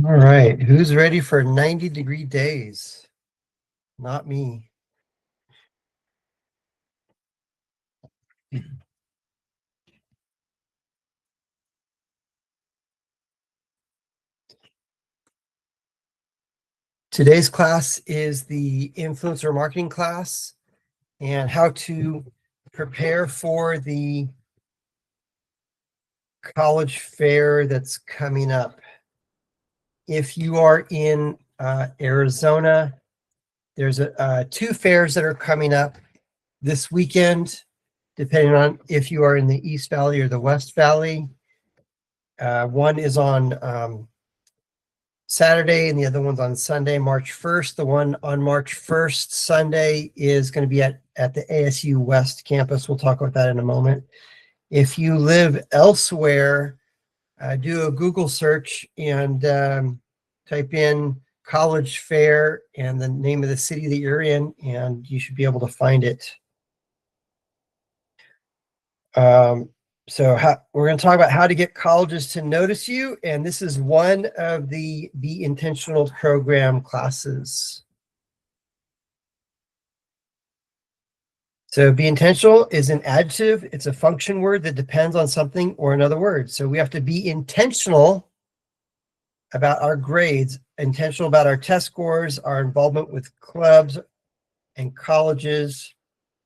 All right, who's ready for 90-degree days? Not me. Today's class is the influencer marketing class and how to prepare for the college fair that's coming up. If you are in Arizona, there's two fairs that are coming up this weekend, depending on if you are in the East Valley or the West Valley. One is on Saturday and the other one's on Sunday, March 1st. The one on March 1st, Sunday, is going to be at the ASU West campus. We'll talk about that in a moment. If you live elsewhere, do a Google search and type in college fair and the name of the city that you're in, and you should be able to find it. So we're going to talk about how to get colleges to notice you, and this is one of the Be Intentional program classes. So be intentional is an adjective. It's a function word that depends on something or another word. So we have to be intentional about our grades, intentional about our test scores, our involvement with clubs and colleges,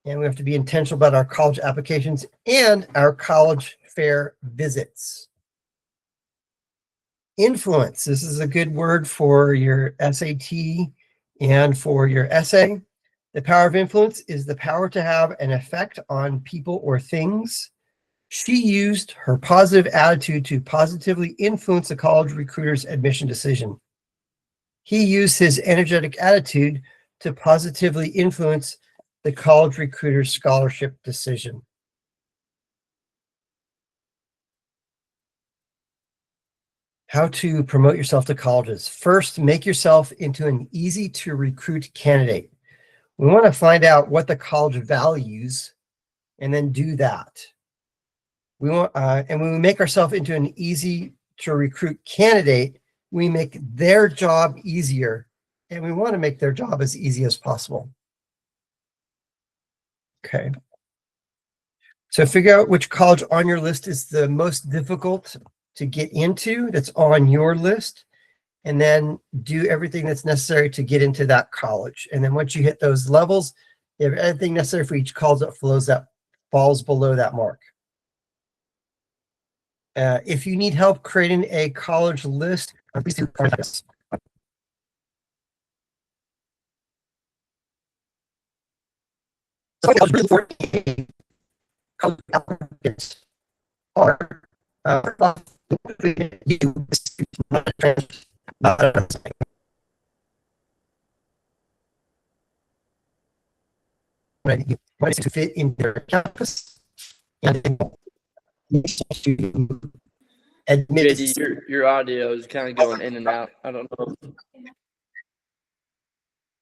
and we have to be intentional about our college applications and our college fair visits. Influence. This is a good word for your SAT and for your essay. The power of influence is the power to have an effect on people or things. She used her positive attitude to positively influence the college recruiter's admission decision. He used his energetic attitude to positively influence the college recruiter's scholarship decision. How to promote yourself to colleges. First, make yourself into an easy to recruit candidate. We want to find out what the college values and then do that. We want, and when we make ourselves into an easy to recruit candidate, we make their job easier, and we want to make their job as easy as possible. Okay. So figure out which college on your list is the most difficult to get into that's on your list, and then do everything that's necessary to get into that college. And then once you hit those levels, you have everything necessary for each college that falls below that mark. If you need help creating a college list, please do contact us. So college applicants are to fit in their campus and to admit. JD, your audio is kind of going in and out. I don't know.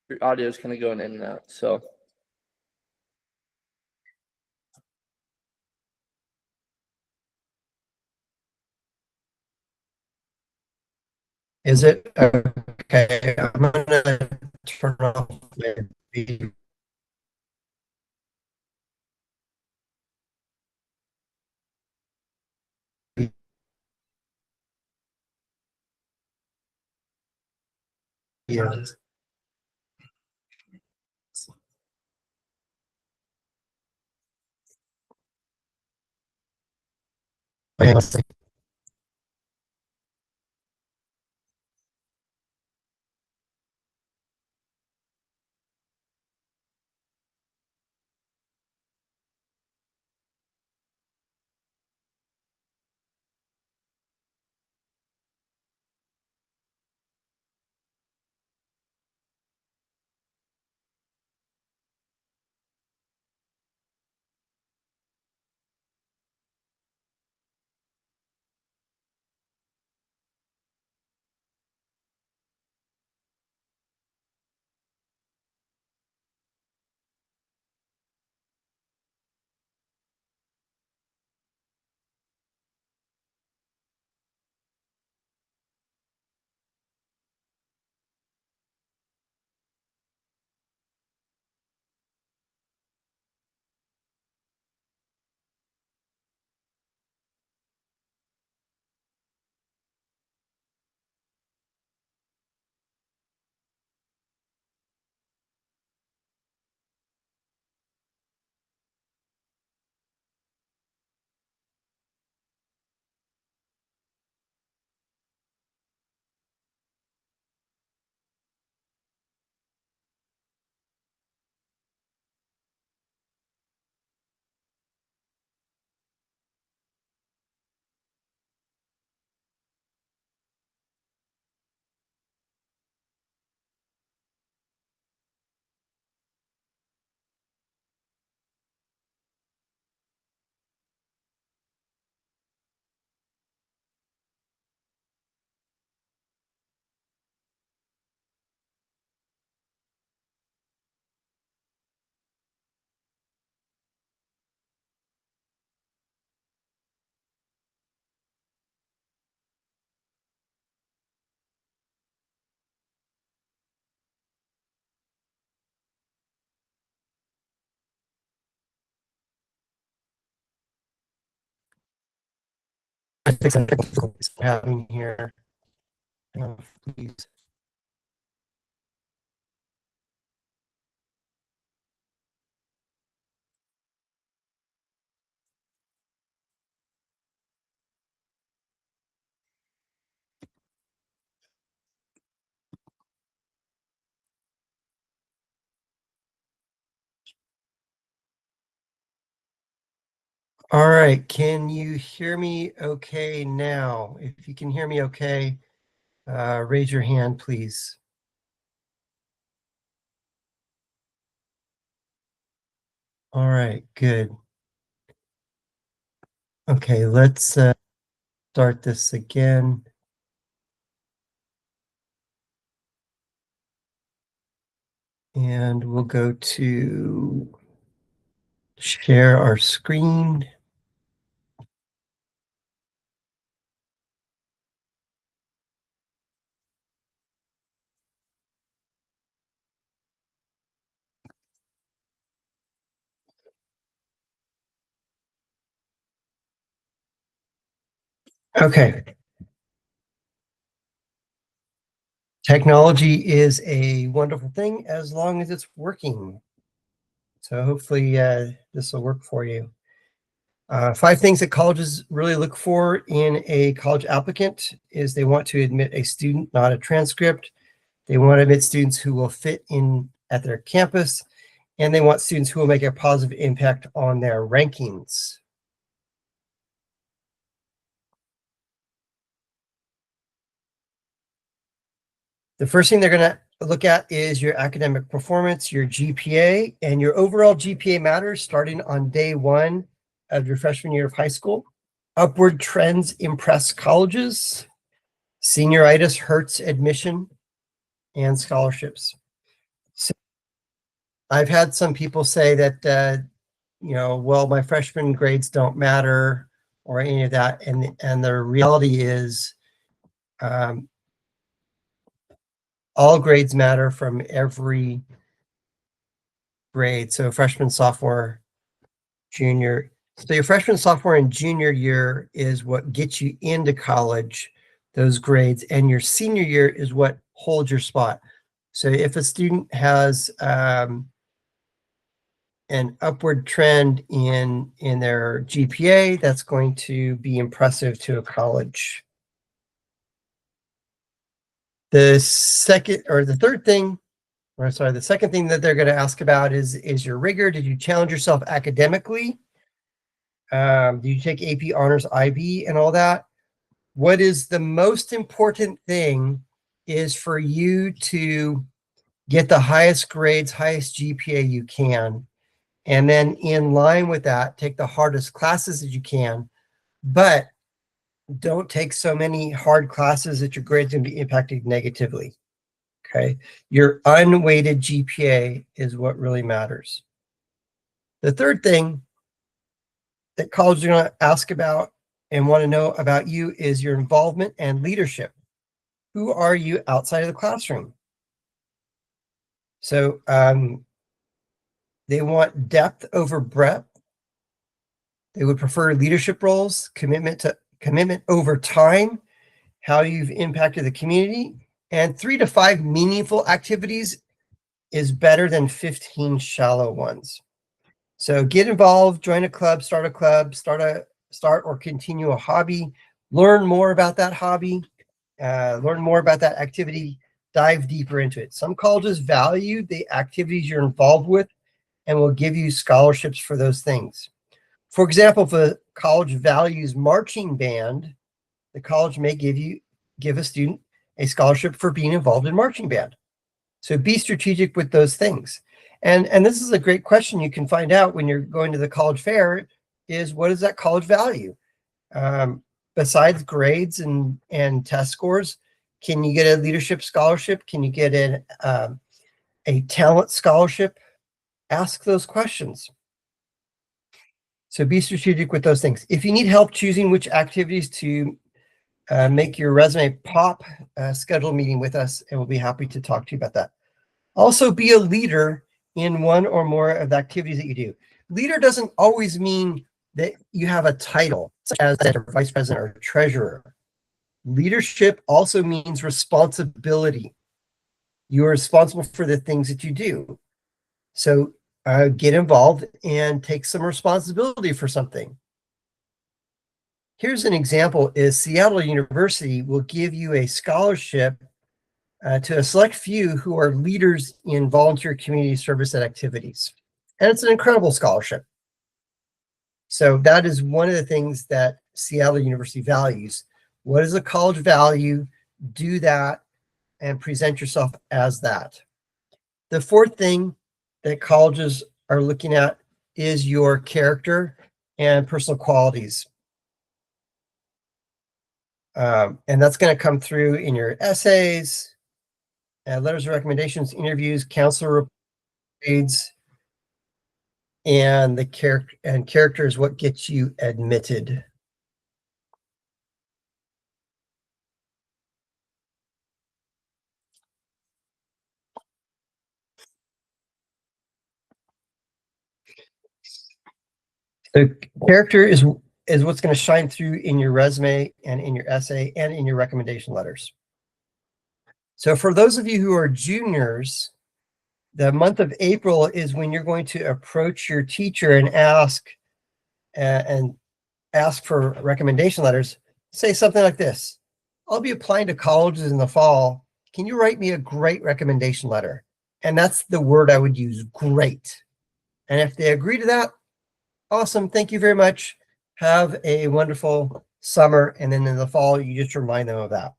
Your audio is kind of going in and out. So. Is it okay? I'm gonna turn off my video. Yes. Hang on a second. fix some technical difficulties we're having here. Please. All right, can you hear me okay now? If you can hear me okay, raise your hand, please. All right, good. Okay, let's start this again. And we'll go to share our screen. Okay. Technology is a wonderful thing as long as it's working. So hopefully this will work for you. 5 things that colleges really look for in a college applicant is they want to admit a student, not a transcript. They want to admit students who will fit in at their campus, and they want students who will make a positive impact on their rankings. The first thing they're going to look at is your academic performance, your GPA, and your overall GPA matters starting on day 1 of your freshman year of high school. Upward trends impress colleges. Senioritis hurts admission and scholarships. So I've had some people say that, well, my freshman grades don't matter or any of that. And the reality is all grades matter from every grade. So freshman, sophomore, junior. So your freshman, sophomore, and junior year is what gets you into college, those grades. And your senior year is what holds your spot. So if a student has an upward trend in their GPA, that's going to be impressive to a college. The second thing that they're going to ask about is your rigor. Did you challenge yourself academically? Did you take AP Honors IB and all that? What is the most important thing is for you to get the highest grades, highest GPA you can. And then in line with that, take the hardest classes that you can, but don't take so many hard classes that your grades can be impacted negatively. Okay. Your unweighted GPA is what really matters. The third thing that colleges are going to ask about and want to know about you is your involvement and leadership. Who are you outside of the classroom? So they want depth over breadth. They would prefer leadership roles, commitment over time, how you've impacted the community, and 3 to 5 meaningful activities is better than 15 shallow ones. So get involved, join a club, start or continue a hobby, learn more about that hobby, learn more about that activity, dive deeper into it. Some colleges value the activities you're involved with and will give you scholarships for those things. For example, if a college values marching band, the college may give a student a scholarship for being involved in marching band. So be strategic with those things. And this is a great question you can find out when you're going to the college fair is what is that college value? Besides grades and test scores, can you get a leadership scholarship? Can you get a talent scholarship? Ask those questions. So be strategic with those things. If you need help choosing which activities to make your resume pop, schedule a meeting with us and we'll be happy to talk to you about that. Also be a leader in one or more of the activities that you do. Leader doesn't always mean that you have a title, such as vice president or treasurer. Leadership also means responsibility. You are responsible for the things that you do. So get involved and take some responsibility for something. Here's an example is Seattle University will give you a scholarship to a select few who are leaders in volunteer community service and activities. And it's an incredible scholarship. So that is one of the things that Seattle University values. What is a college value? Do that and present yourself as that. The fourth thing that colleges are looking at is your character and personal qualities. And that's going to come through in your essays, letters of recommendations, interviews, counselor grades, and the character is what gets you admitted. The character is what's going to shine through in your resume and in your essay and in your recommendation letters. So for those of you who are juniors, the month of April is when you're going to approach your teacher and ask for recommendation letters. Say something like this: I'll be applying to colleges in the fall. Can you write me a great recommendation letter? And that's the word I would use, great. And if they agree to that, awesome, thank you very much. Have a wonderful summer. And then in the fall, you just remind them of that.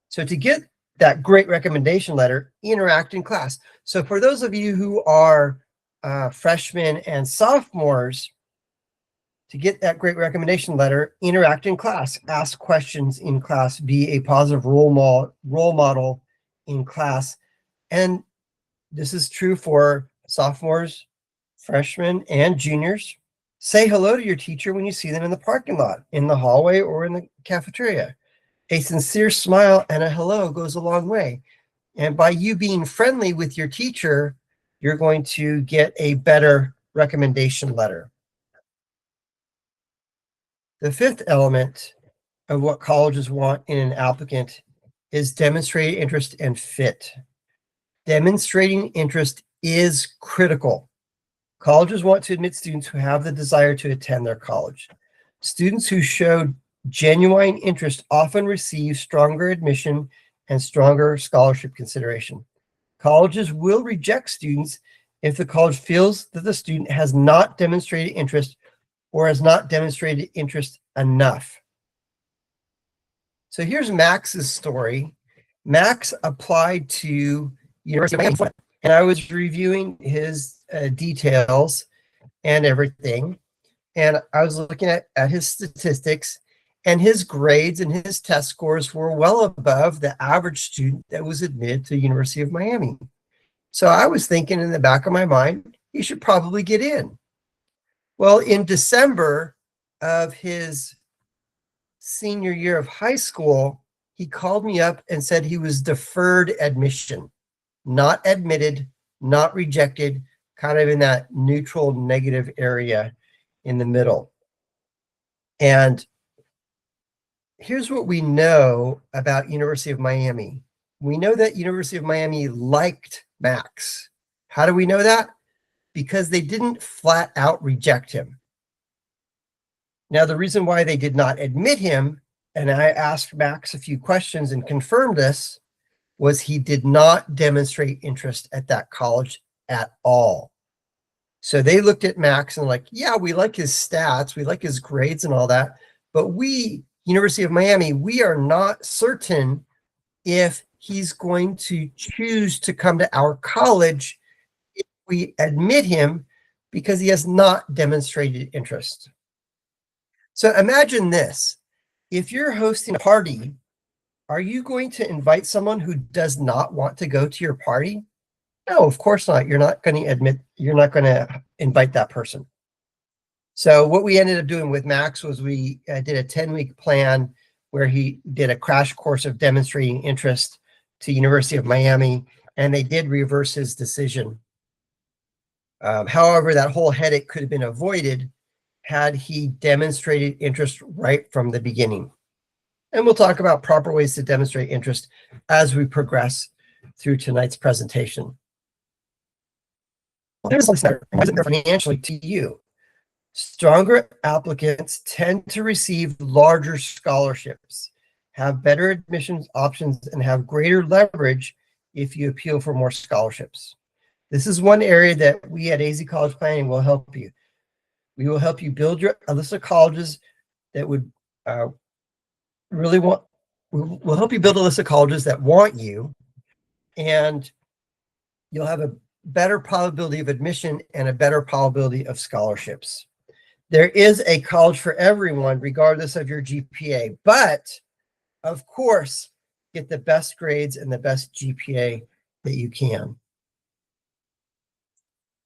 So to get that great recommendation letter, interact in class. So for those of you who are freshmen and sophomores, to get that great recommendation letter, interact in class, ask questions in class, be a positive role model in class. And this is true for sophomores, freshmen, and juniors. Say hello to your teacher when you see them in the parking lot, in the hallway, or in the cafeteria. A sincere smile and a hello goes a long way. And by you being friendly with your teacher, you're going to get a better recommendation letter. The fifth element of what colleges want in an applicant is demonstrating interest and fit. Demonstrating interest is critical. Colleges want to admit students who have the desire to attend their college. Students who show genuine interest often receive stronger admission and stronger scholarship consideration. Colleges will reject students if the college feels that the student has not demonstrated interest or has not demonstrated interest enough. So here's Max's story. Max applied to University of Miami, and I was reviewing his details and everything. And I was looking at his statistics, and his grades and his test scores were well above the average student that was admitted to the University of Miami. So I was thinking in the back of my mind, he should probably get in. Well, in December of his senior year of high school, he called me up and said he was deferred admission, not admitted, not rejected, kind of in that neutral negative area in the middle. And here's what we know about University of Miami. We know that University of Miami liked Max. How do we know that? Because they didn't flat out reject him. Now, the reason why they did not admit him, and I asked Max a few questions and confirmed this, was he did not demonstrate interest at that college at all. So they looked at Max and like, yeah, we like his stats, we like his grades and all that, but we, University of Miami, we are not certain if he's going to choose to come to our college if we admit him because he has not demonstrated interest. So imagine this. If you're hosting a party, are you going to invite someone who does not want to go to your party? No, of course not. You're not going to invite that person. So what we ended up doing with Max was we did a 10-week plan where he did a crash course of demonstrating interest to University of Miami, and they did reverse his decision. However, that whole headache could have been avoided had he demonstrated interest right from the beginning. And we'll talk about proper ways to demonstrate interest as we progress through tonight's presentation. Why is it financially to you? Stronger applicants tend to receive larger scholarships, have better admissions options, and have greater leverage if you appeal for more scholarships. This is one area that we at AZ College Planning will help you. We will help you build a list of colleges that would we'll help you build a list of colleges that want you, and you'll have a better probability of admission and a better probability of scholarships. There is a college for everyone, regardless of your GPA, but of course, get the best grades and the best GPA that you can.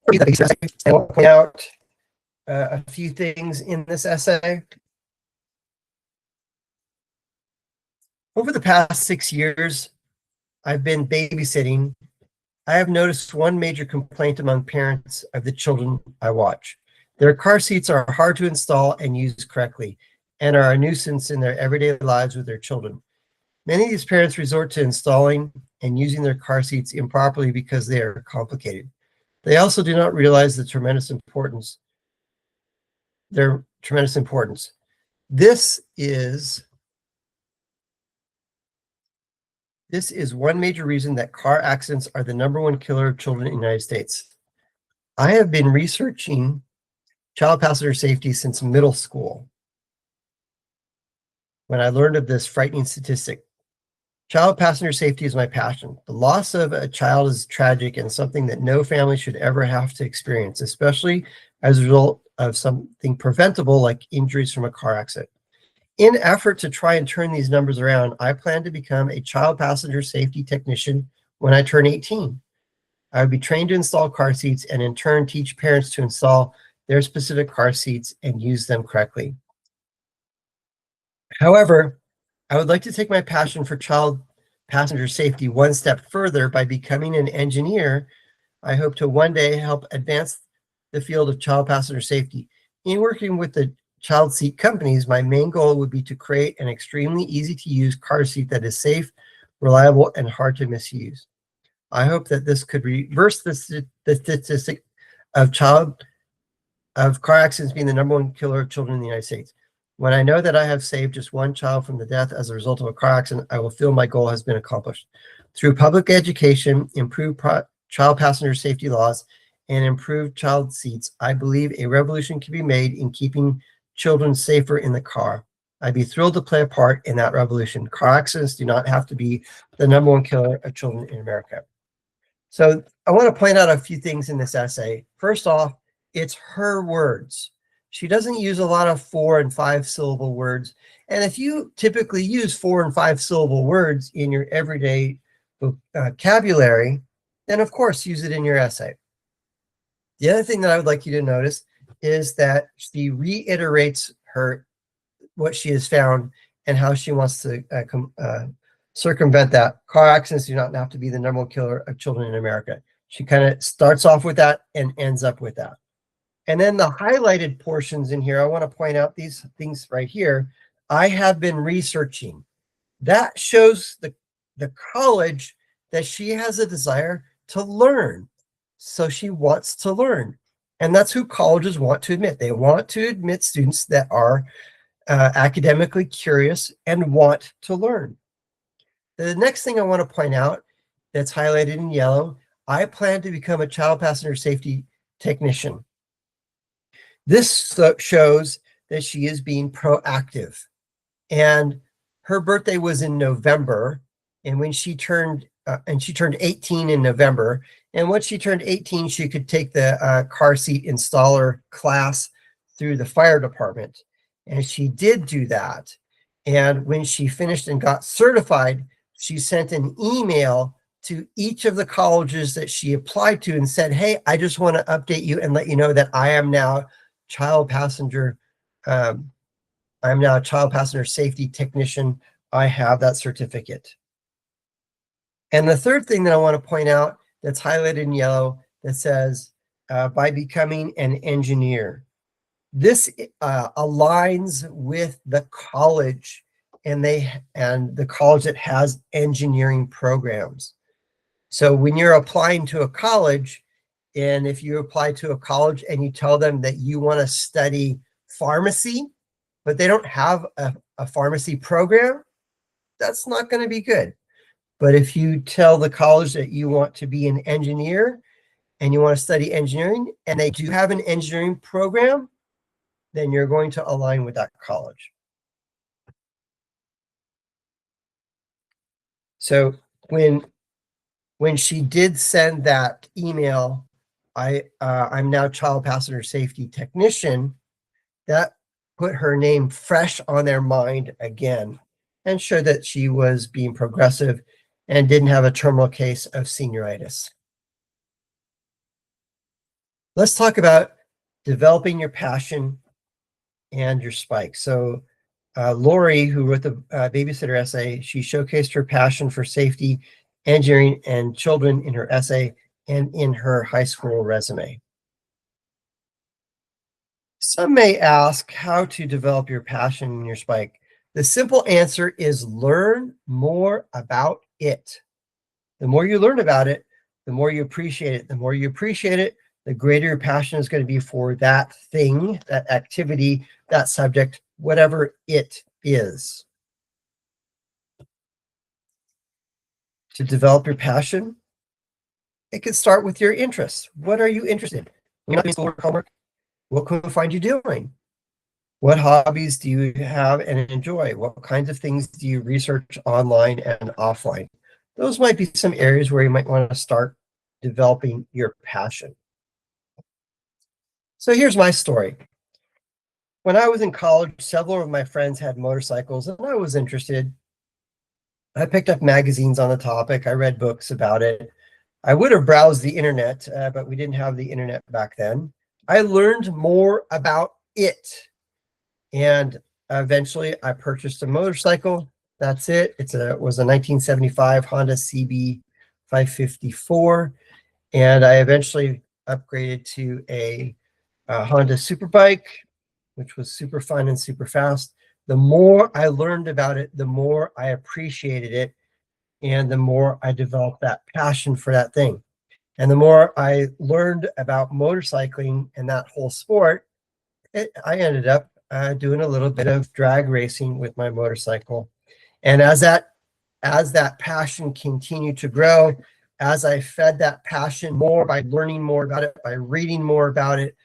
I will point out a few things in this essay. Over the past 6 years, I've been babysitting. I have noticed one major complaint among parents of the children I watch. Their car seats are hard to install and use correctly, and are a nuisance in their everyday lives with their children. Many of these parents resort to installing and using their car seats improperly because they are complicated. They also do not realize their tremendous importance. This is one major reason that car accidents are the #1 killer of children in the United States. I have been researching child passenger safety since middle school, when I learned of this frightening statistic. Child passenger safety is my passion. The loss of a child is tragic and something that no family should ever have to experience, especially as a result of something preventable like injuries from a car accident. In effort to try and turn these numbers around, I plan to become a child passenger safety technician when I turn 18. I would be trained to install car seats and in turn teach parents to install their specific car seats and use them correctly. However, I would like to take my passion for child passenger safety one step further by becoming an engineer. I hope to one day help advance the field of child passenger safety. In working with the child seat companies, my main goal would be to create an extremely easy to use car seat that is safe, reliable, and hard to misuse. I hope that this could reverse the statistic of car accidents being the #1 killer of children in the United States. When I know that I have saved just one child from the death as a result of a car accident, I will feel my goal has been accomplished. Through public education, improved child passenger safety laws, and improved child seats, I believe a revolution can be made in keeping children safer in the car. I'd be thrilled to play a part in that revolution. Car accidents do not have to be the #1 killer of children in America. So I want to point out a few things in this essay. First off, it's her words. She doesn't use a lot of 4 and 5 syllable words. And if you typically use 4 and 5 syllable words in your everyday vocabulary, then of course use it in your essay. The other thing that I would like you to notice is that she reiterates what she has found and how she wants to circumvent that. Car accidents do not have to be the #1 killer of children in America. She kind of starts off with that and ends up with that. And then the highlighted portions in here, I want to point out these things right here. I have been researching. That shows the college that she has a desire to learn. So she wants to learn. And that's who colleges want to admit. They want to admit students that are academically curious and want to learn. The next thing I want to point out that's highlighted in yellow, I plan to become a child passenger safety technician. This shows that she is being proactive. And her birthday was in November, and when she turned 18 in November. And once she turned 18, she could take the car seat installer class through the fire department. And she did do that. And when she finished and got certified, she sent an email to each of the colleges that she applied to and said, hey, I just want to update you and let you know that I am now a child passenger safety technician. I have that certificate. And the third thing that I want to point out that's highlighted in yellow that says, by becoming an engineer. This aligns with the college, and the college that has engineering programs. So when you're applying to a college, and if you apply to a college and you tell them that you want to study pharmacy, but they don't have a pharmacy program, that's not going to be good. But if you tell the college that you want to be an engineer and you want to study engineering, and they do have an engineering program, then you're going to align with that college. So when she did send that email, I'm now child passenger safety technician, that put her name fresh on their mind again and showed that she was being progressive and didn't have a terminal case of senioritis. Let's talk about developing your passion and your spike. So Lori, who wrote the babysitter essay, she showcased her passion for safety, engineering, and children in her essay and in her high school resume. Some may ask how to develop your passion and your spike. The simple answer is learn more about it. The more you learn about it, the more you appreciate it. The more you appreciate it, the greater your passion is going to be for that thing, that activity, that subject, whatever it is. To develop your passion, it can start with your interests. What are you interested in? You're not doing schoolwork, homework. What can we find you doing? What hobbies do you have and enjoy? What kinds of things do you research online and offline? Those might be some areas where you might want to start developing your passion. So here's my story. When I was in college, several of my friends had motorcycles and I was interested. I picked up magazines on the topic. I read books about it. I would have browsed the internet, but we didn't have the internet back then. I learned more about it. And eventually I purchased a motorcycle. That's it. It was a 1975 Honda CB 554. And I eventually upgraded to a Honda Superbike, which was super fun and super fast. The more I learned about it, the more I appreciated it, and the more I developed that passion for that thing. And the more I learned about motorcycling and that whole sport, I ended up doing a little bit of drag racing with my motorcycle. And as that passion continued to grow, as I fed that passion more by learning more about it, by reading more about it,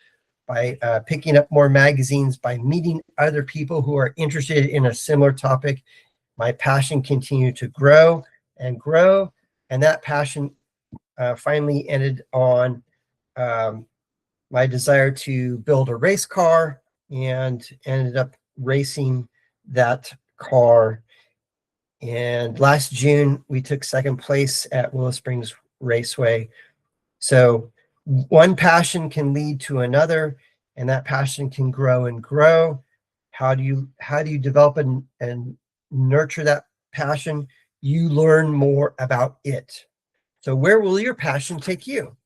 by picking up more magazines, by meeting other people who are interested in a similar topic, my passion continued to grow and grow. And that passion finally ended on my desire to build a race car, and ended up racing that car. And last June, we took second place at Willow Springs Raceway. So one passion can lead to another, and that passion can grow and grow. How do you develop and nurture that passion? You learn more about it. So where will your passion take you?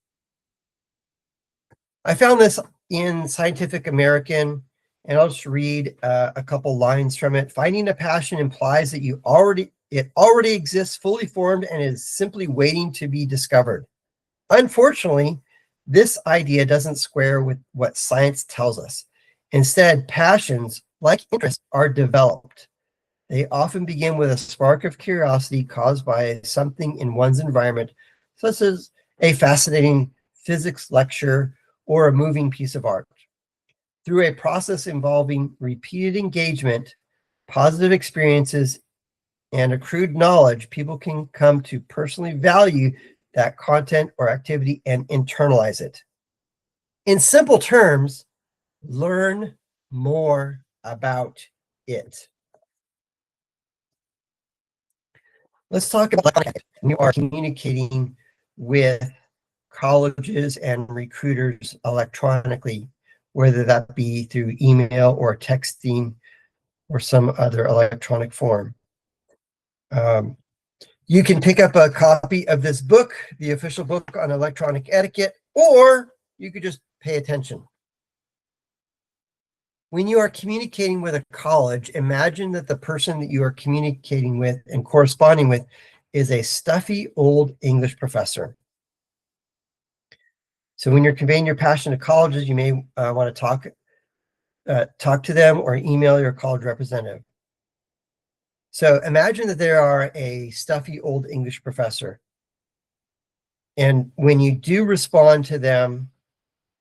I found this in Scientific American, and I'll just read a couple lines from it. Finding a passion implies that it already exists fully formed and is simply waiting to be discovered. Unfortunately, this idea doesn't square with what science tells us. Instead, passions, like interests, are developed. They often begin with a spark of curiosity caused by something in one's environment, such as a fascinating physics lecture or a moving piece of art. Through a process involving repeated engagement, positive experiences, and accrued knowledge, people can come to personally value that content or activity and internalize it. In simple terms, learn more about it. Let's talk about when you are communicating with colleges and recruiters electronically, whether that be through email or texting or some other electronic form. You can pick up a copy of this book, the official book on electronic etiquette, or you could just pay attention. when you are communicating with a college, imagine that the person that you are communicating with and corresponding with is a stuffy old English professor. So when you're conveying your passion to colleges, you may want to talk to them or email your college representative. So imagine that there are a stuffy old English professor. And when you do respond to them,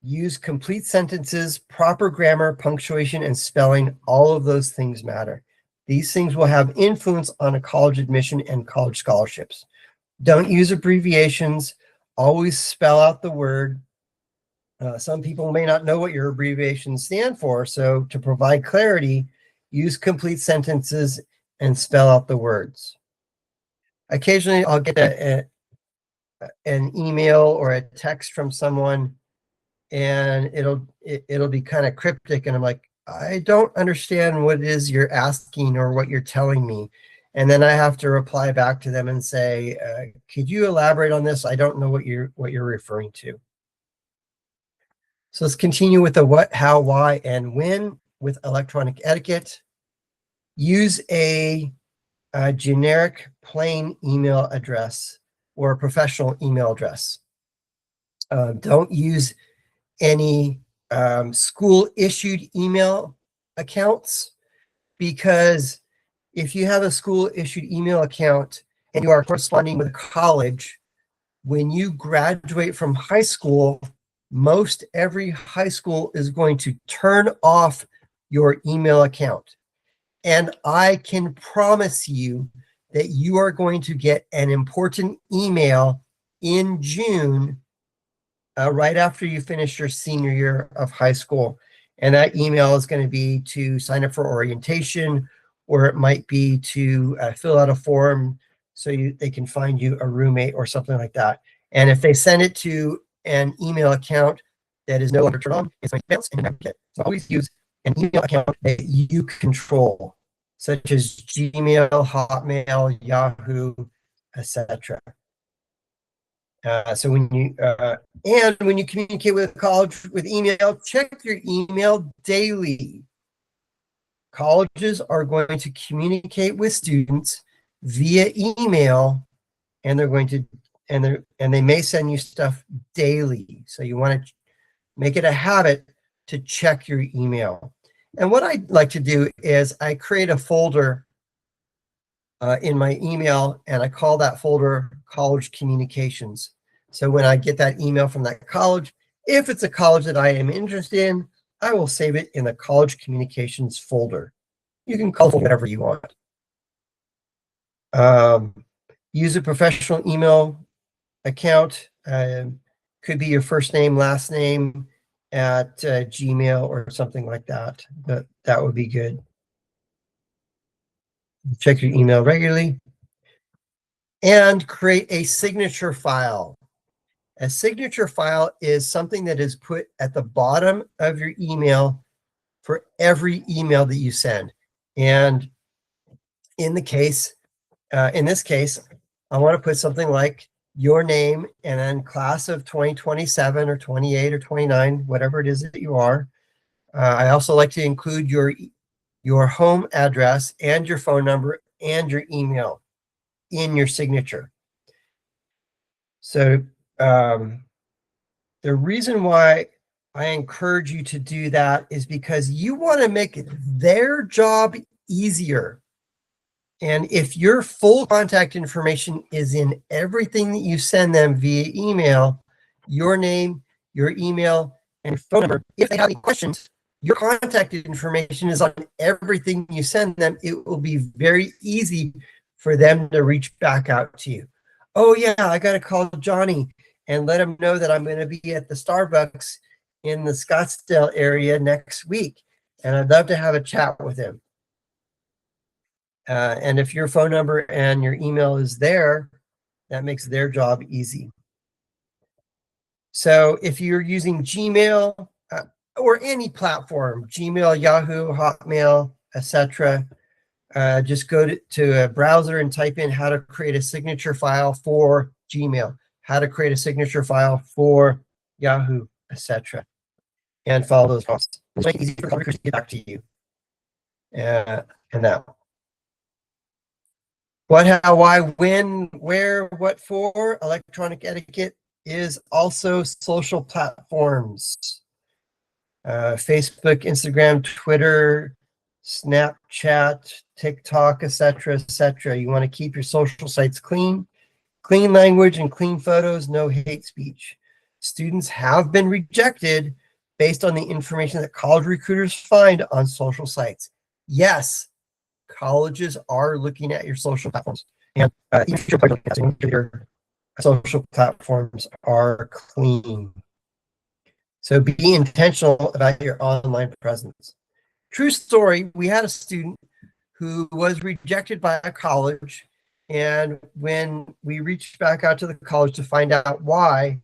use complete sentences, proper grammar, punctuation, and spelling. All of those things matter. These things will have influence on a college admission and college scholarships. Don't use abbreviations. Always spell out the word. Some people may not know what your abbreviations stand for, so to provide clarity, use complete sentences and spell out the words. Occasionally, I'll get an email or a text from someone, and it'll be kind of cryptic, and I'm like, I don't understand what it is you're asking or what you're telling me. And then I have to reply back to them and say, could you elaborate on this? I don't know what you're referring to. So let's continue with the what, how, why, and when with electronic etiquette. Use a generic plain email address or a professional email address. Don't use any school issued email accounts, because if you have a school issued email account and you are corresponding with a college, when you graduate from high school, most every high school is going to turn off your email account. And I can promise you that you are going to get an important email in June, right after you finish your senior year of high school. And that email is going to be to sign up for orientation, or it might be to fill out a form so they can find you a roommate or something like that. And if they send it to an email account that is no longer turned on, it's going to bounce and you never get it. So always use an email account that you control, such as Gmail, Hotmail, Yahoo, etc. So when you communicate with a college with email, check your email daily. Colleges are going to communicate with students via email, and they're going to and they may send you stuff daily. So you want to make it a habit to check your email. And what I like to do is I create a folder in my email, and I call that folder College Communications. So when I get that email from that college, if it's a college that I am interested in, I will save it in the College Communications folder. You can call it whatever you want. Use a professional email account. Could be your first name, last name at Gmail or something like that. That would be good. Check your email regularly. And create a signature file. A signature file is something that is put at the bottom of your email for every email that you send. And in this case, I want to put something like your name and then class of 2027 or 28 or 29, whatever it is that you are. I also like to include your home address and your phone number and your email in your signature. So the reason why I encourage you to do that is because you want to make their job easier. And if your full contact information is in everything that you send them via email, your name, your email, and phone number, if they have any questions, your contact information is on everything you send them. It will be very easy for them to reach back out to you. Oh yeah, I got to call Johnny and let him know that I'm going to be at the Starbucks in the Scottsdale area next week, and I'd love to have a chat with him. And if your phone number and your email is there, that makes their job easy. So if you're using Gmail or any platform, Gmail, Yahoo, Hotmail, etc., just go to a browser and type in how to create a signature file for Gmail, how to create a signature file for Yahoo, etc., and follow those prompts. It's make it easy for college recruiters to get back to you. And that. What, how, why, when, where, what for? Electronic etiquette is also social platforms. Facebook, Instagram, Twitter, Snapchat, TikTok, etc., etc. You want to keep your social sites clean. Clean language and clean photos, no hate speech. Students have been rejected based on the information that college recruiters find on social sites. Yes, colleges are looking at your social platforms, and your social platforms are clean. So be intentional about your online presence. True story, we had a student who was rejected by a college, and when we reached back out to the college to find out why,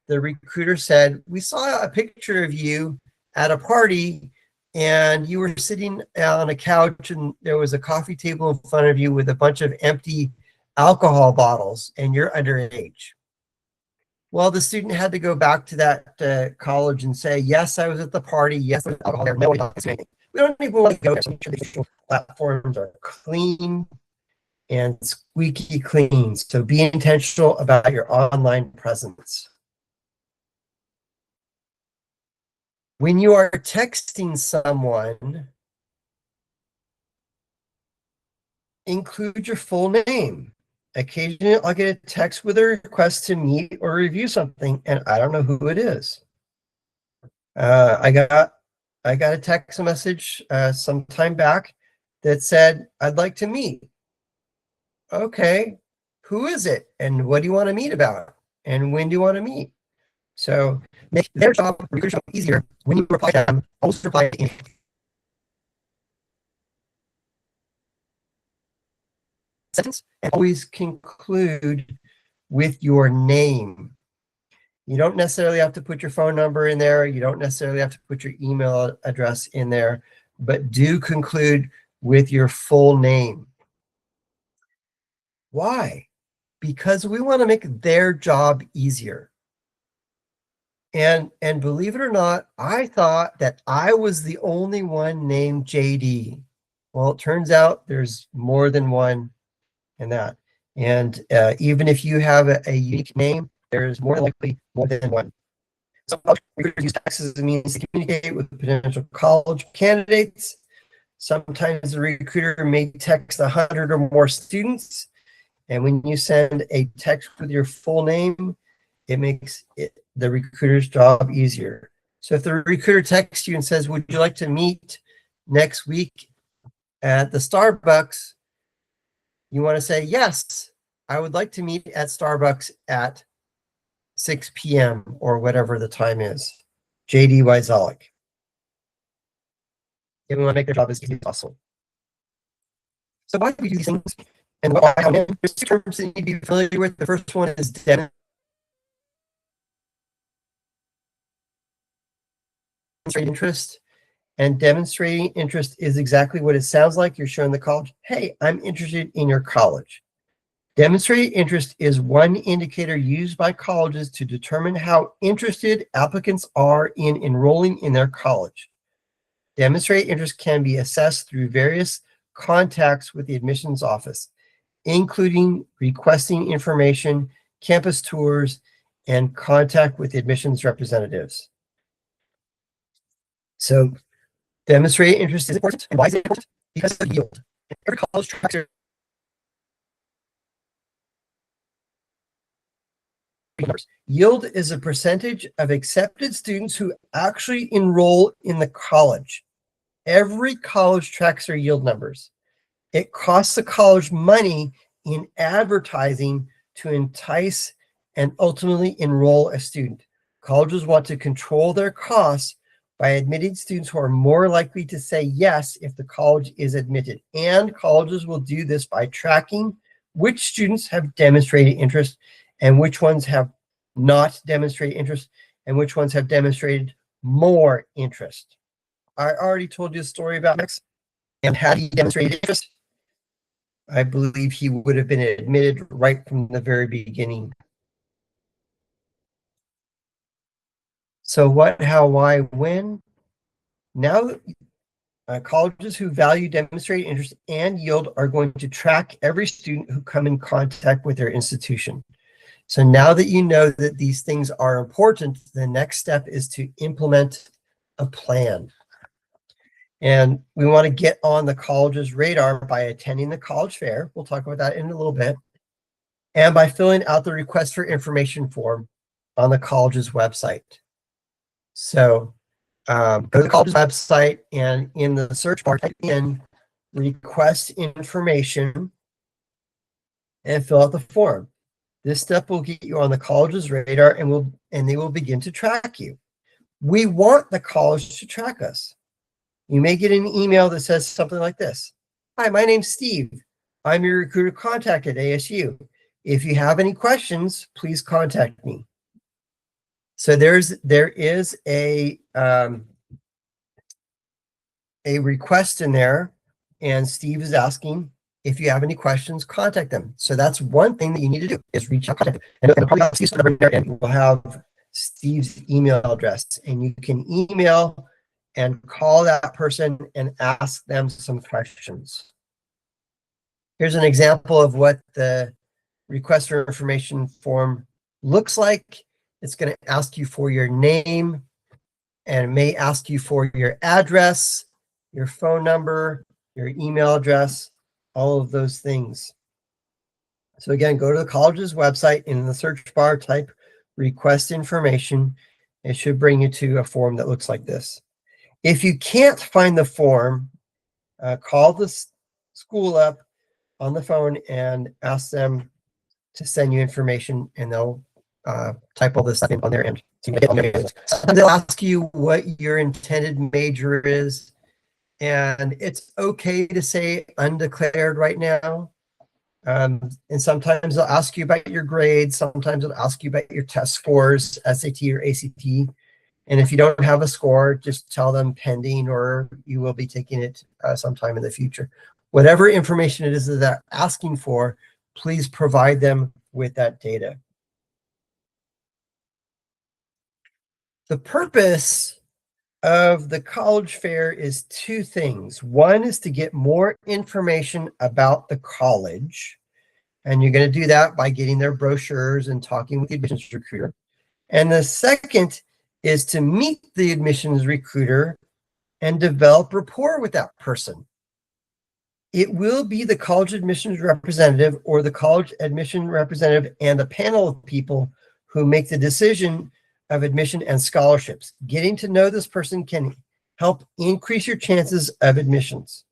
the recruiter said, we saw a picture of you at a party and you were sitting on a couch and there was a coffee table in front of you with a bunch of empty alcohol bottles and you're underage. Well, the student had to go back to that college and say, yes, I was at the party. Yes, there was alcohol there. No, we don't even want to go there. So make sure the social platforms are clean and squeaky clean. So be intentional about your online presence. When you are texting someone, include your full name. Occasionally, I'll get a text with a request to meet or review something, and I don't know who it is. I got a text message some time back that said, I'd like to meet. Okay, who is it? And what do you want to meet about? And when do you want to meet? So make their job, your job easier. When you reply to them, always reply in sentence and always conclude with your name. You don't necessarily have to put your phone number in there. You don't necessarily have to put your email address in there, but do conclude with your full name. Why? Because we want to make their job easier. And believe it or not, I thought that I was the only one named JD. Well, it turns out there's more than one in that. And even if you have a unique name, there's more likely more than one. So recruiters use text as a means to communicate with potential college candidates. Sometimes the recruiter may text 100 or more students. And when you send a text with your full name, it makes the recruiter's job easier. So if the recruiter texts you and says, would you like to meet next week at the Starbucks? You want to say, yes, I would like to meet at Starbucks at 6 p.m. or whatever the time is. JD Wyzalik. We want to make their job as easy as possible. So why do we do these things? And why? There's two terms that you need to be familiar with. The first one is demonstrating interest. And demonstrating interest is exactly what it sounds like. You're showing the college, hey, I'm interested in your college. Demonstrating interest is one indicator used by colleges to determine how interested applicants are in enrolling in their college. Demonstrated interest can be assessed through various contacts with the admissions office, including requesting information, campus tours, and contact with admissions representatives. So demonstrated interest is important. And why is it important? Because of yield. Every college tracks their numbers. Yield is a percentage of accepted students who actually enroll in the college. Every college tracks their yield numbers. It costs the college money in advertising to entice and ultimately enroll a student. Colleges want to control their costs by admitting students who are more likely to say yes if the college is admitted. And colleges will do this by tracking which students have demonstrated interest and which ones have not demonstrated interest and which ones have demonstrated more interest. I already told you a story about Max, and had he demonstrated interest, I believe he would have been admitted right from the very beginning. So what, how, why, when? Now, colleges who value, demonstrate interest, and yield are going to track every student who come in contact with their institution. So now that you know that these things are important, the next step is to implement a plan. And we want to get on the college's radar by attending the college fair. We'll talk about that in a little bit. And by filling out the request for information form on the college's website. So go to the college's website and in the search bar, type in request information and fill out the form. This step will get you on the college's radar and they will begin to track you. We want the college to track us. You may get an email that says something like this. Hi, my name's Steve. I'm your recruiter contact at ASU. If you have any questions, please contact me. So there is a request in there, and Steve is asking if you have any questions, contact them. So that's one thing that you need to do is reach out, contact them. And probably Steve's number there, and we'll have Steve's email address, and you can email and call that person and ask them some questions. Here's an example of what the request for information form looks like. It's going to ask you for your name, and it may ask you for your address, your phone number, your email address, all of those things. So again, go to the college's website, in the search bar, type request information. It should bring you to a form that looks like this. If you can't find the form, call the school up on the phone and ask them to send you information, and they'll type all this stuff in on their end. Sometimes they'll ask you what your intended major is, and it's okay to say undeclared right now. And sometimes they'll ask you about your grades. Sometimes they'll ask you about your test scores, SAT or ACT. And if you don't have a score, just tell them pending, or you will be taking it sometime in the future. Whatever information it is that they're asking for, please provide them with that data. The purpose of the college fair is two things. One is to get more information about the college, and you're going to do that by getting their brochures and talking with the admissions recruiter. And the second is to meet the admissions recruiter and develop rapport with that person. It will be the college admissions representative or the college admission representative and a panel of people who make the decision of admission and scholarships. Getting to know this person can help increase your chances of admissions.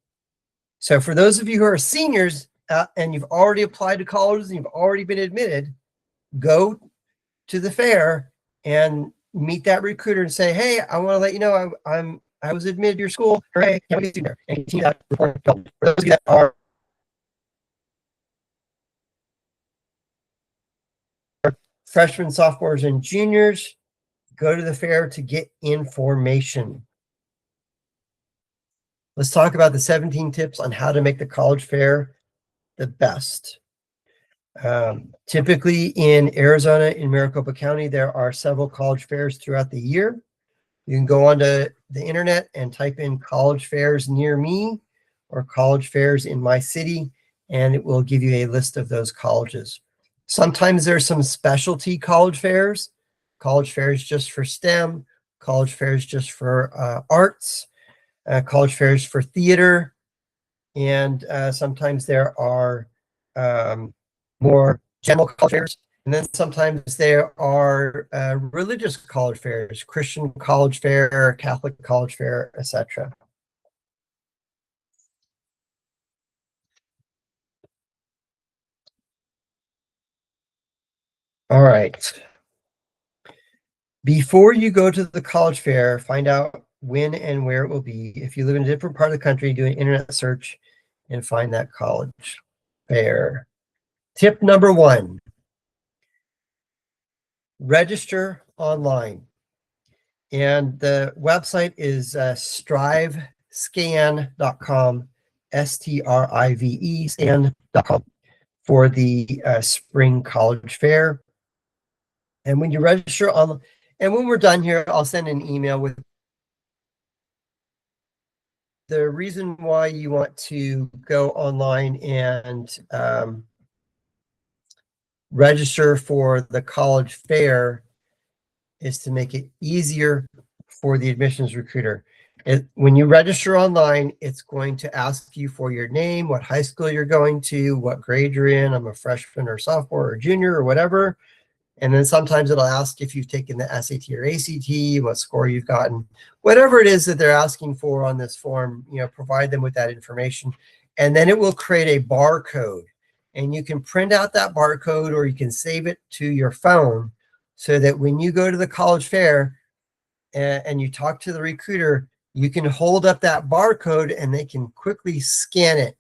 So for those of you who are seniors and you've already applied to colleges and you've already been admitted, go to the fair and meet that recruiter and say, hey, I want to let you know I was admitted to your school. Hooray, can't wait to see you there. And continue that report. For those of you that are freshmen, sophomores, and juniors, go to the fair to get information. Let's talk about the 17 tips on how to make the college fair the best. Typically in Arizona, in Maricopa County, there are several college fairs throughout the year. You can go onto the internet and type in college fairs near me or college fairs in my city, and it will give you a list of those colleges. Sometimes there's some specialty college fairs just for STEM, college fairs just for arts, college fairs for theater, and sometimes there are more general college fairs. And then sometimes there are religious college fairs, Christian college fair, Catholic college fair, etc. All right. Before you go to the college fair, find out when and where it will be. If you live in a different part of the country, do an internet search and find that college fair. Tip number 1. Register online. And the website is strivescan.com, STRIVE scan.com for the spring college fair. And when you register on, and when we're done here, I'll send an email with the reason why you want to go online and register for the college fair is to make it easier for the admissions recruiter. When you register online, it's going to ask you for your name, what high school you're going to, what grade you're in. I'm a freshman or sophomore or junior or whatever. And then sometimes it'll ask if you've taken the SAT or ACT, what score you've gotten, whatever it is that they're asking for on this form, provide them with that information. And then it will create a barcode, and you can print out that barcode or you can save it to your phone so that when you go to the college fair and you talk to the recruiter, you can hold up that barcode and they can quickly scan it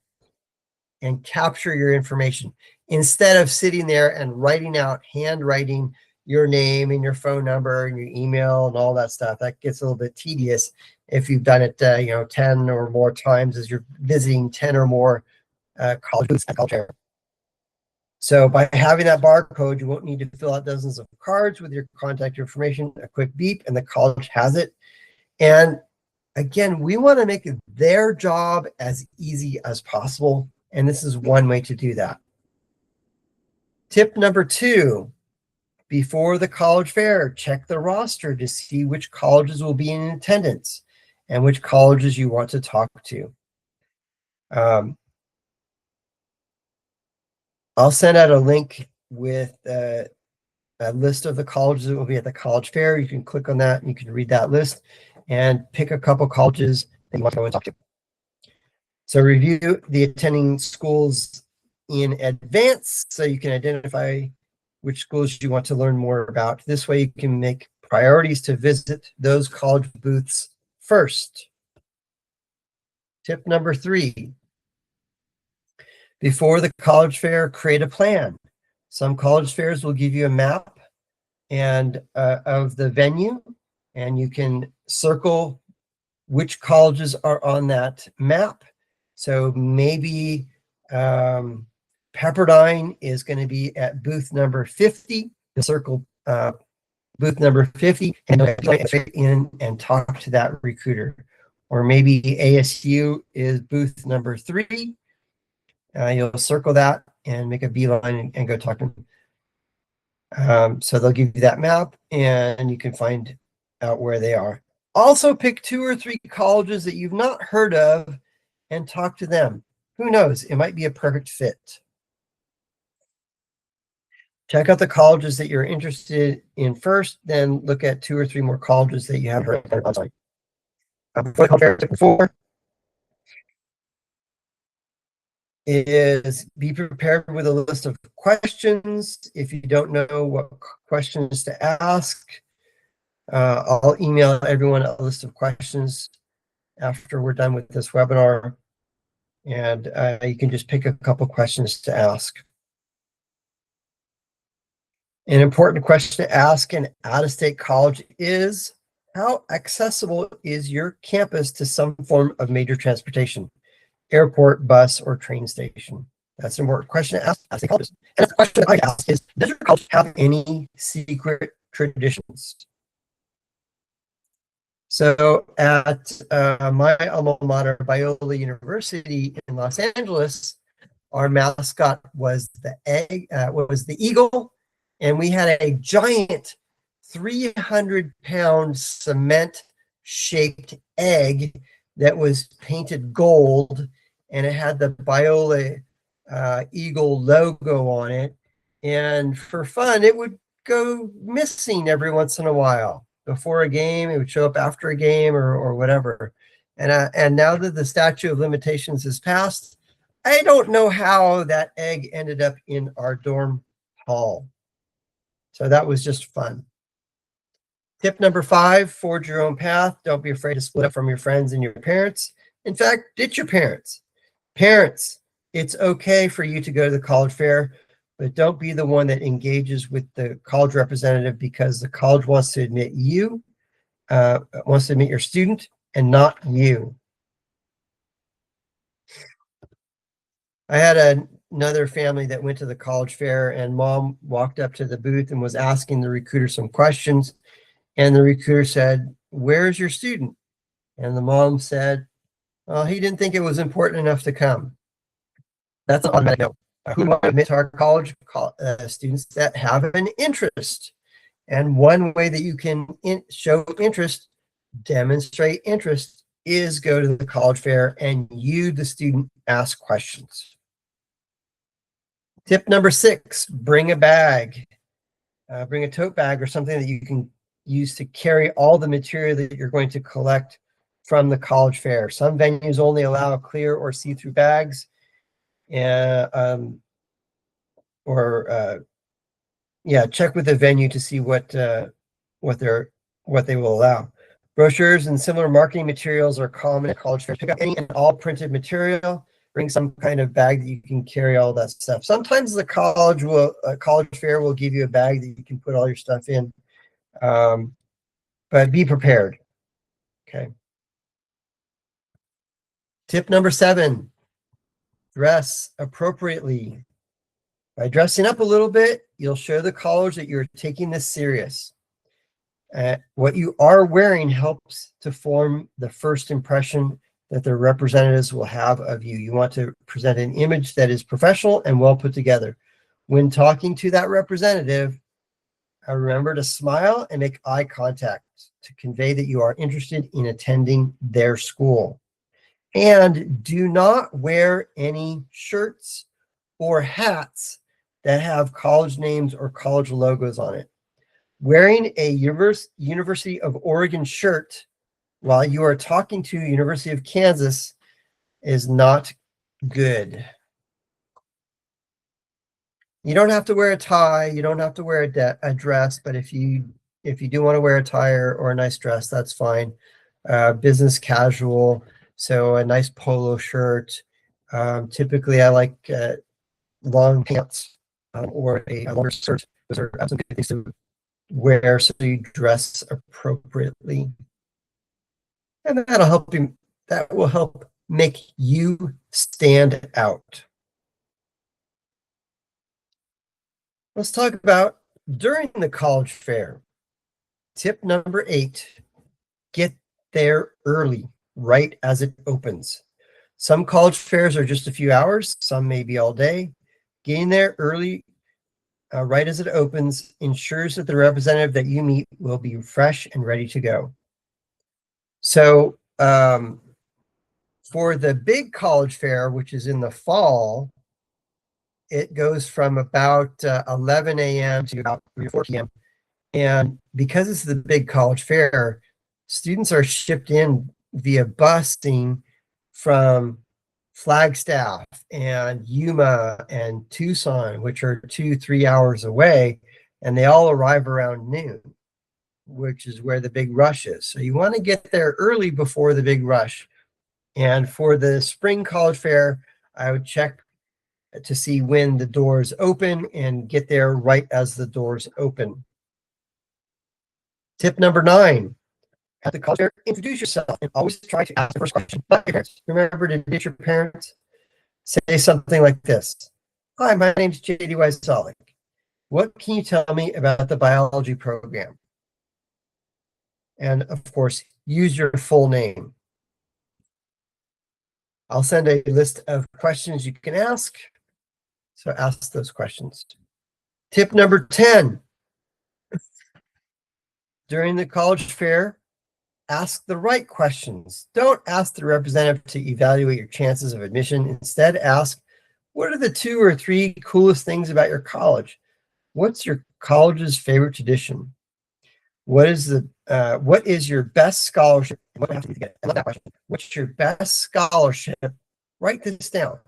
and capture your information instead of sitting there and handwriting your name and your phone number and your email and all that stuff. That gets a little bit tedious if you've done it, 10 or more times as you're visiting 10 or more college booths at college fair. So by having that barcode, you won't need to fill out dozens of cards with your contact information, a quick beep, and the college has it. And again, we want to make their job as easy as possible. And this is one way to do that. Tip number 2, before the college fair, check the roster to see which colleges will be in attendance and which colleges you want to talk to. I'll send out a link with a list of the colleges that will be at the college fair. You can click on that and you can read that list and pick a couple colleges that you want to go and talk to. So review the attending schools in advance so you can identify which schools you want to learn more about. This way you can make priorities to visit those college booths first. Tip number 3, before the college fair, create a plan. Some college fairs will give you a map and of the venue, and you can circle which colleges are on that map. So maybe Pepperdine is going to be at booth number 50. You circle booth number 50 and straight in and talk to that recruiter. Or maybe ASU is booth number 3. You'll circle that and make a beeline and go talk to them. So they'll give you that map and you can find out where they are. Also pick 2 or 3 colleges that you've not heard of and talk to them. Who knows? It might be a perfect fit. Check out the colleges that you're interested in first, then look at 2 or 3 more colleges that you haven't heard of. Tip 4 is be prepared with a list of questions. If you don't know what questions to ask, I'll email everyone a list of questions after we're done with this webinar, and you can just pick a couple questions to ask. An important question to ask an out-of-state college is, how accessible is your campus to some form of major transportation? Airport, bus, or train station? That's an important question to ask out-of-state colleges. And the question I ask is, does your college have any secret traditions? So at my alma mater, Biola University in Los Angeles, our mascot was the eagle, and we had a giant 300-pound cement-shaped egg that was painted gold, and it had the Biola eagle logo on it. And for fun, it would go missing every once in a while. Before a game, it would show up after a game or whatever. And now that the statute of limitations has passed, I don't know how that egg ended up in our dorm hall. So that was just fun. Tip number 5, forge your own path. Don't be afraid to split up from your friends and your parents. In fact, ditch your parents. Parents, it's okay for you to go to the college fair, but don't be the one that engages with the college representative because the college wants to admit you, wants to admit your student, and not you. I had another family that went to the college fair, and mom walked up to the booth and was asking the recruiter some questions. And the recruiter said, "Where's your student?" And the mom said, Well, he didn't think it was important enough to come. That's an automatic no. Who want to admit to our college? Students that have an interest. And one way that you can show interest, demonstrate interest, is go to the college fair and you, the student, ask questions. Tip number 6, bring a bag. Bring a tote bag or something that you can use to carry all the material that you're going to collect from the college fair. Some venues only allow clear or see-through bags. Yeah, check with the venue to see what they will allow. Brochures and similar marketing materials are common at college fairs. Pick up any and all printed material. Bring some kind of bag that you can carry all that stuff. Sometimes the college fair will give you a bag that you can put all your stuff in, but be prepared. Okay. Tip number 7, dress appropriately. By dressing up a little bit, you'll show the college that you're taking this serious. What you are wearing helps to form the first impression that the representatives will have of you. You want to present an image that is professional and well put together. When talking to that representative, remember to smile and make eye contact to convey that you are interested in attending their school. And do not wear any shirts or hats that have college names or college logos on it. Wearing a University of Oregon shirt while you are talking to University of Kansas is not good. You don't have to wear a tie. You don't have to wear a dress, but if you do want to wear a tie or a nice dress, that's fine. Business casual, so a nice polo shirt. Typically, I like long pants or a longer shirt. Those are some good things to wear so you dress appropriately. And that'll help you. That will help make you stand out. Let's talk about during the college fair. Tip number 8, get there early, right as it opens. Some college fairs are just a few hours, some may be all day. Getting there early, right as it opens, ensures that the representative that you meet will be fresh and ready to go. So for the big college fair, which is in the fall, it goes from about 11 a.m. to about 3 or 4 p.m. And because it's the big college fair, students are shipped in via busing from Flagstaff and Yuma and Tucson, which are 2-3 hours away, and they all arrive around noon, which is where the big rush is. So you want to get there early before the big rush. And for the spring college fair, I would check to see when the doors open and get there right as the doors open. Tip number 9, at the college fair, introduce yourself and always try to ask the first question, not your parents. Remember to ditch your parents. Say something like this. Hi, my name is J.D. Wysolik. What can you tell me about the biology program? And of course, use your full name. I'll send a list of questions you can ask. So ask those questions. Tip number 10. During the college fair, ask the right questions. Don't ask the representative to evaluate your chances of admission. Instead, ask, what are the 2 or 3 coolest things about your college? What's your college's favorite tradition? What is your best scholarship? What have to get it? I love that question. What's your best scholarship? Write this down.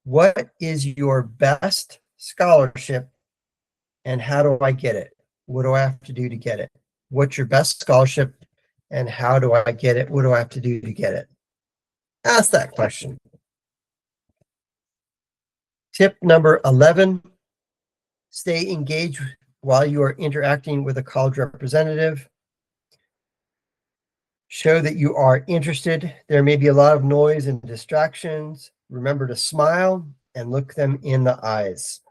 What is your best scholarship and how do I get it? What do I have to do to get it? What's your best scholarship and how do I get it? What do I have to do to get it? Ask that question. Tip number 11, stay engaged while you are interacting with a college representative. Show that you are interested. There may be a lot of noise and distractions. Remember to smile and look them in the eyes.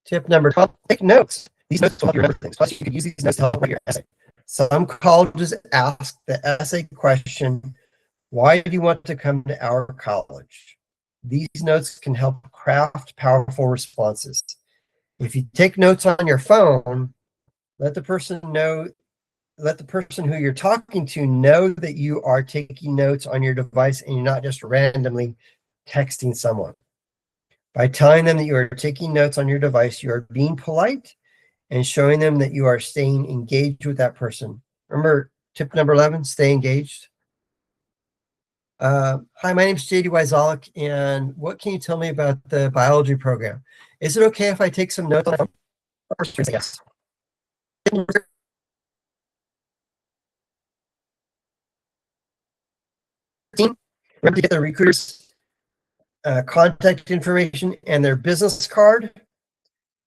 Tip number 12, take notes. These notes will help you remember things. Plus, you can use these notes to help write your essay. Some colleges ask the essay question, why do you want to come to our college? These notes can help craft powerful responses. If you take notes on your phone, let the person who you're talking to know that you are taking notes on your device and you're not just randomly texting someone. By telling them that you are taking notes on your device, you are being polite and showing them that you are staying engaged with that person. Remember tip number 11, stay engaged. Hi, my name is JD Wyzolek, and what can you tell me about the biology program? Is it okay if I take some notes on my phone? Yes. Remember to get the recruiter's contact information and their business card,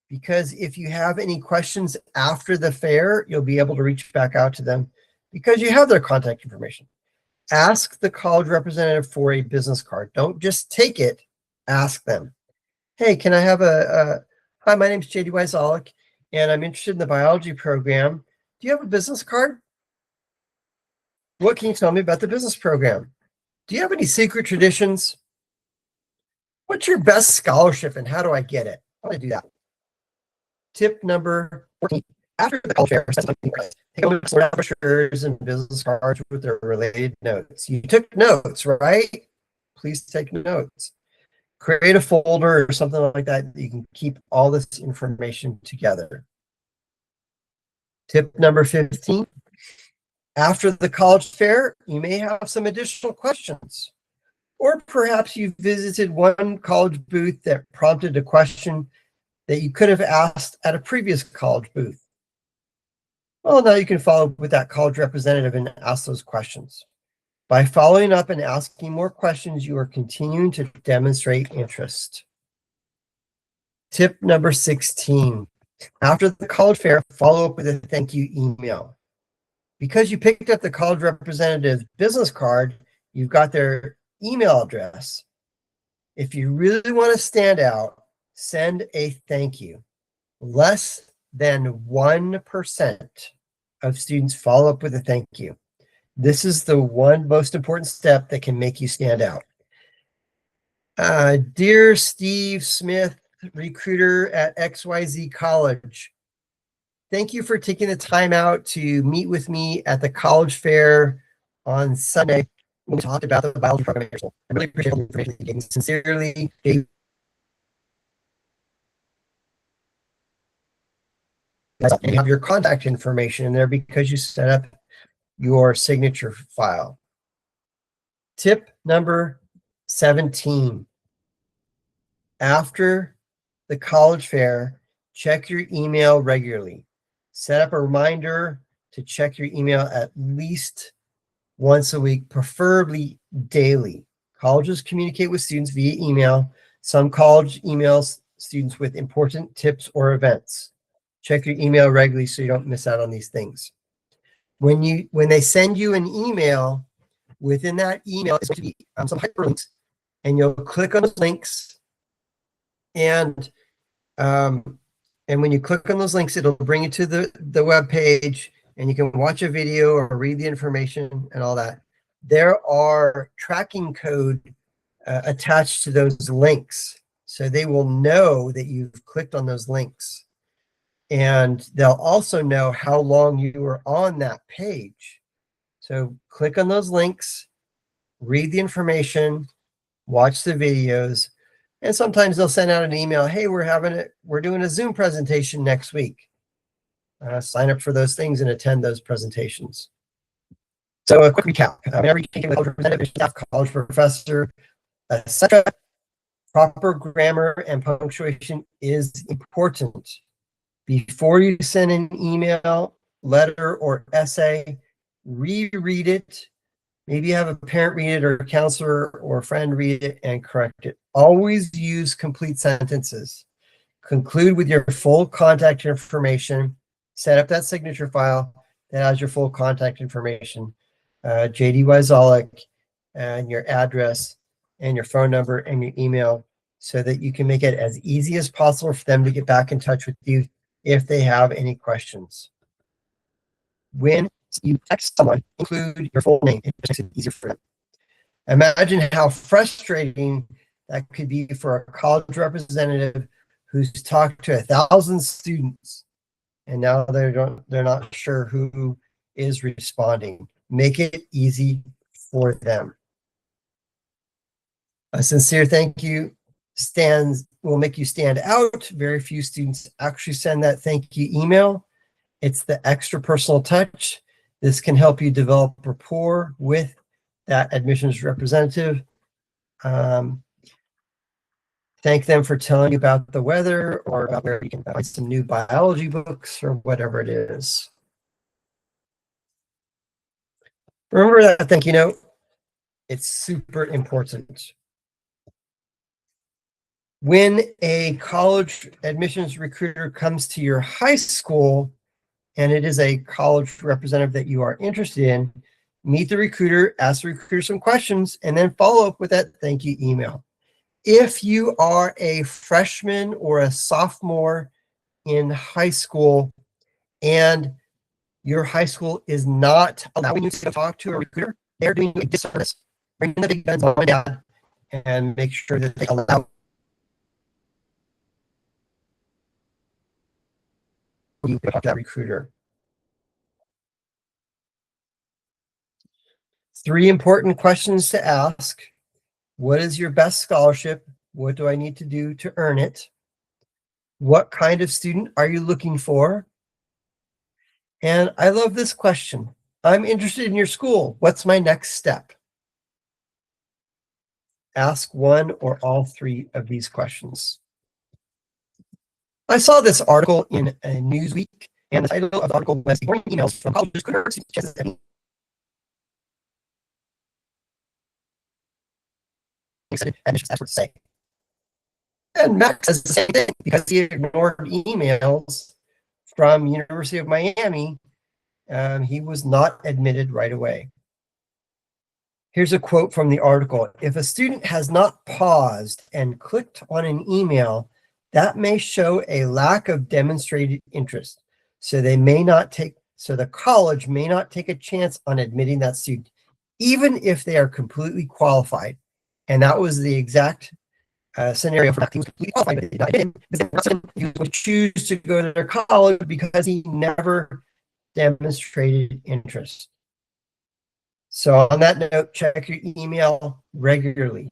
because if you have any questions after the fair, you'll be able to reach back out to them because you have their contact information. Ask the college representative for a business card. Don't just take it, ask them. Hey, can I have hi, my name is JD Wyzolek, and I'm interested in the biology program. Do you have a business card? What can you tell me about the business program? Do you have any secret traditions? What's your best scholarship and how do I get it? How do I do that? Tip number 14. After the college fair, take a look at brochures and business cards with their related notes. You took notes, right? Please take notes. Create a folder or something like that you can keep all this information together. Tip number 15. After the college fair, you may have some additional questions. Or perhaps you visited one college booth that prompted a question that you could have asked at a previous college booth. Well, now you can follow up with that college representative and ask those questions. By following up and asking more questions, you are continuing to demonstrate interest. Tip number 16. After the college fair, follow up with a thank you email. Because you picked up the college representative's business card, you've got their email address. If you really want to stand out, send a thank you. Less than 1% of students follow up with a thank you. This is the one most important step that can make you stand out. Dear Steve Smith, recruiter at XYZ College, thank you for taking the time out to meet with me at the college fair on Sunday when we talked about the biology program at your school. I really appreciate all the information you gave me. Sincerely, Dave. And you have your contact information in there because you set up your signature file. Tip number 17. After the college fair, check your email regularly. Set up a reminder to check your email at least once a week, preferably daily. Colleges communicate with students via email. Some college emails students with important tips or events. Check your email regularly so you don't miss out on these things. When they send you an email, within that email is going to be some hyperlinks, and you'll click on those links, and when you click on those links, it'll bring you to the web page, and you can watch a video or read the information and all that. There are tracking code attached to those links, so they will know that you've clicked on those links. And they'll also know how long you were on that page. So click on those links, read the information, watch the videos, and sometimes they'll send out an email, hey, we're doing a Zoom presentation next week. Sign up for those things and attend those presentations. So a quick recap. Every college representative, staff, college professor, etc. Proper grammar and punctuation is important. Before you send an email, letter, or essay, reread it. Maybe have a parent read it or a counselor or a friend read it and correct it. Always use complete sentences. Conclude with your full contact information. Set up that signature file that has your full contact information. JD Wyzolek, and your address and your phone number and your email so that you can make it as easy as possible for them to get back in touch with you if they have any questions. When you text someone, include your full name. It makes it easier for them. Imagine how frustrating that could be for a college representative who's talked to 1,000 students, and now they're not sure who is responding. Make it easy for them. A sincere thank you will make you stand out. Very few students actually send that thank you email. It's the extra personal touch. This can help you develop rapport with that admissions representative. Thank them for telling you about the weather or about where you can find some new biology books or whatever it is. Remember that thank you note. It's super important. When a college admissions recruiter comes to your high school and it is a college representative that you are interested in, meet the recruiter, ask the recruiter some questions, and then follow up with that thank you email. If you are a freshman or a sophomore in high school and your high school is not allowing you to talk to a recruiter, they're doing you a disservice. Bring the big guns, mom and dad, and make sure that they allow you to talk to that recruiter. 3 important questions to ask. What is your best scholarship? What do I need to do to earn it? What kind of student are you looking for? And I love this question. I'm interested in your school. What's my next step? Ask one or all 3 of these questions. I saw this article in a Newsweek, and the title of the article was "Ignoring Emails from Colleges Could Hurt Chances of Admissions Experts Say." And Max says the same thing because he ignored emails from University of Miami. He was not admitted right away. Here's a quote from the article. If a student has not paused and clicked on an email, that may show a lack of demonstrated interest. So the college may not take a chance on admitting that student, even if they are completely qualified. And that was the exact scenario for Max. He was completely qualified, but he did not admit him because he would choose to go to their college because he never demonstrated interest. So on that note, check your email regularly.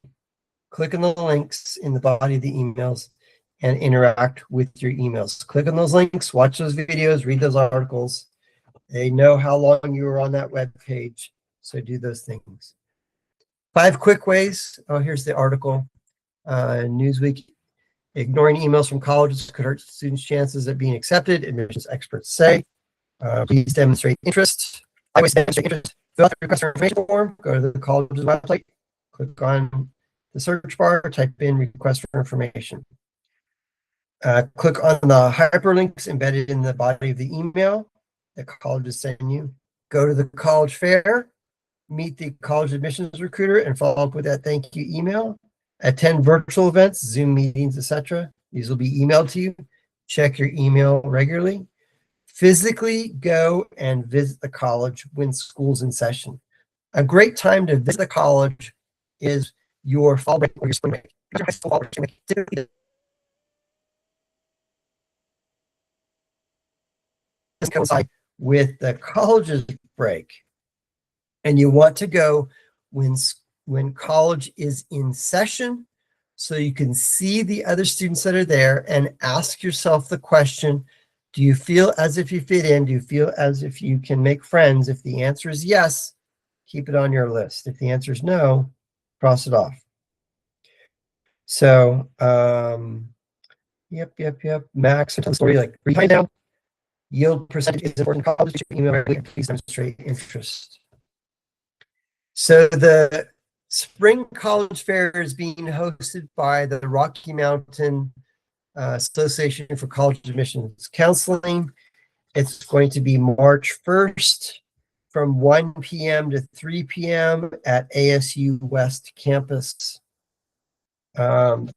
Click on the links in the body of the emails and interact with your emails. Click on those links, watch those videos, read those articles. They know how long you were on that web page, so do those things. 5 quick ways. Oh, here's the article. Newsweek, ignoring emails from colleges could hurt students' chances of being accepted, admissions experts say. Please demonstrate interest. I always demonstrate interest. Fill out the request for information form, go to the college's website, click on the search bar, type in request for information. Click on the hyperlinks embedded in the body of the email the college is sending you. Go to the college fair, meet the college admissions recruiter, and follow up with that thank you email. Attend virtual events, Zoom meetings, etc. These will be emailed to you. Check your email regularly. Physically go and visit the college when school's in session. A great time to visit the college is your fall break or your spring break. Your high school fall break typically doesn't coincide with the college's break, and you want to go when college is in session, so you can see the other students that are there and ask yourself the question, do you feel as if you fit in? Do you feel as if you can make friends? If the answer is yes, keep it on your list. If the answer is no, cross it off. So, yep. Max, tell the story like 3 times now. Yield percentage is important. College, email regularly, please demonstrate interest. So the Spring College Fair is being hosted by the Rocky Mountain Association for College Admissions Counseling. It's going to be March 1st from 1 p.m. to 3 p.m. at ASU West Campus. To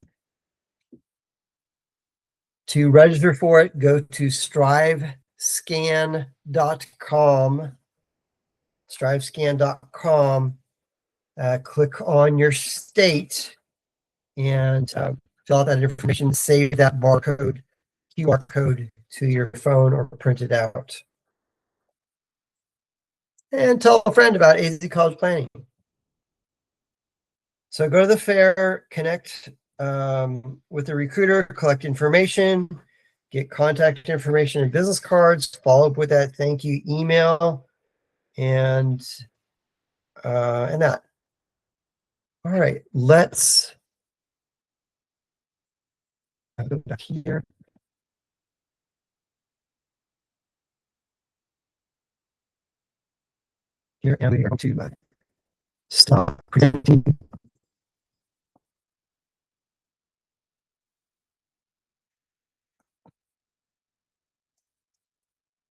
register for it, go to strivecc.org. strivescan.com, strivescan.com, click on your state and fill out that information, save that barcode, QR code to your phone or print it out. And tell a friend about AZ College Planning. So go to the fair, connect with the recruiter, collect information, get contact information and business cards, follow up with that thank you email, and that. All right, let's go back here. Here, and we are going to stop presenting.